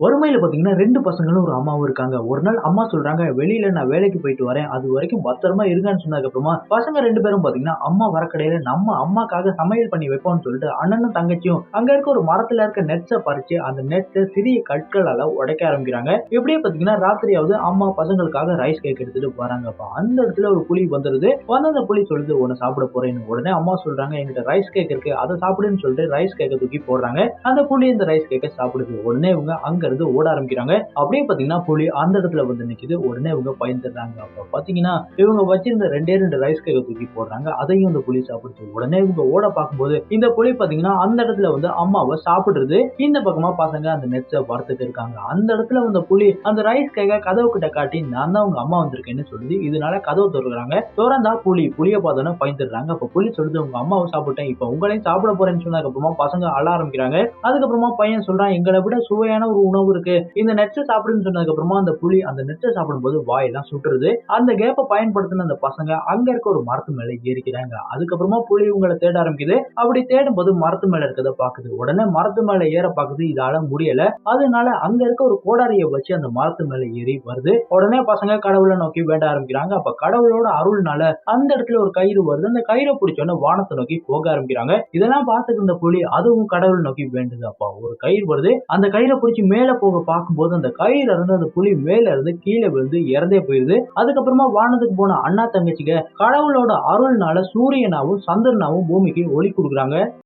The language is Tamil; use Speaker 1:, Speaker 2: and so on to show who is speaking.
Speaker 1: வறுமையில பாத்தீங்கன்னா 2 பசங்களும், ஒரு அம்மாவும் இருக்காங்க. ஒரு நாள் அம்மா சொல்றாங்க, "வெளியில நான் வேலைக்கு போயிட்டு வரேன். அதுவரைக்கும் பத்திரமா இருங்கன்னு" சொன்னதுக்கு அப்புறமா, பசங்க 2 பேரும் பாத்தீங்கன்னா, அம்மா வரக்கடையில நம்ம அம்மாக்காக சமையல் பண்ணி வைப்போம்ன்னு சொல்லிட்டு, அண்ணனும் தங்கச்சியும் அங்க இருக்க ஒரு மரத்துல இருக்க நட்ஸ பறிச்சு, அந்த நட்ஸ சிறிய கற்களால உடைக்க ஆரம்பிக்கிறாங்க. எப்படியே பாத்தீங்கன்னா, ராத்திரியாவது அம்மா பசங்களுக்காக ரைஸ் கேக் எடுத்துட்டு வராங்க. அப்ப அந்த இடத்துல ஒரு புலி வந்துருது. வந்து அந்த புலி சொல்லுது, "உன்ன சாப்பிட போறேன்னு." உடனே அம்மா சொல்றாங்க, "என்கிட்ட ரைஸ் கேக் இருக்கு. அத சாப்பிடுன்னு" சொல்லிட்டு ரைஸ் கேக்க தூக்கி போடுறாங்க. அந்த புலி இந்த ரைஸ் கேக்க சாப்பிடுது. உடனே இவங்க அங்க இருந்து ஓட ஆரம்பிக்கிறாங்க. அப்படியே பாத்தீங்கன்னா புலி அந்த இடத்துல வந்து நிக்குது. உடனே இவங்க பயந்துடுறாங்க. அப்ப பாத்தீங்கன்னா இவங்க வச்சிருந்த 2 ரைஸ் கேக்க தூக்கி போடுறாங்க. அதையும் அந்த புலி சாப்பிடுது. உடனே இவங்க ஓட பார்க்கும்போது இந்த புலி பாத்தீங்கன்னா அந்த இடத்துல வந்து அம்மாவ சாப்பிடுறது. இந்த பக்கமா பசங்க அந்த நெட்ஸ வறுத்துட்டு இருக்காங்க. அந்த இடத்துல வந்த புலி அந்த ரைஸ் கேக்க கதவு கிட்ட காட்டி, "நான் தான் உங்க அம்மா வந்திருக்கேன்னு" சொல்லுது. இதனால கதவு தொறக்குறாங்க. தொறந்தா புலிய பார்த்தோனே பயந்துடுறாங்க. அப்ப புலி சொல்லுது, "உங்க அம்மாவ சாப்பிட்டேன். இப்ப உங்களையும் சாப்பிட போறேன்னு" சொன்னதுக்கு அப்புறமா பசங்க அழ ஆரம்பிக்கிறாங்க. அதுக்கப்புறமா பையன் சொல்றான், "எங்கள விட சுவையான ஒரு உணவு இருக்கு. இந்த நட்ஸ சாப்பிடுன்னு" சொன்னதுக்கு அப்புறமா அந்த புலி அந்த நட்ஸ சாப்பிடும்போது வாயெல்லாம் சுட்டுருது. அந்த கேப்ப பயன்படுத்தின அந்த பசங்க அங்க இருக்க ஒரு மரத்து மேல ஏறிக்கிறாங்க. அதுக்கப்புறமா புலி இவங்கள தேட ஆரம்பிக்குது. அப்படி தேடும்போது மரத்து மேல இருக்கிறத பாக்குது. உடனே மரத்து மேல ஏற பாக்குது. இதால முடியல. அதனால அங்க இருக்க ஒரு கோடாரிய வச்சு அந்த மரத்து மேல ஏறி வருது. உடனே பசங்க கடவுள நோக்கி வேண்ட ஆரம்பிக்கிறாங்க. அப்ப கடவுளோட அருள்னால அந்த இடத்துல ஒரு கயிறு வருது. அந்த கயிற புடிச்ச உடனே வானத்த நோக்கி போக ஆரம்பிக்கிறாங்க. இதெல்லாம் பார்த்துட்டு இருந்த புலி அதுவும் கடவுள் நோக்கி வேண்டுது. அப்ப ஒரு கயிறு வருது. அந்த கயிற புடிச்சு மேல போக பார்க்கும்போது அந்த கயிறு இருந்து அந்த புலி மேல இருந்து கீழ விழுந்து இறந்தே போயிருது. அதுக்கப்புறமா வானத்துக்கு போன அண்ணா தங்கச்சிங்க கடவுளோட அருள்னால சூரியனாவும் சந்திரனாவும் பூமிக்கு ஒளி குடுக்குறாங்க.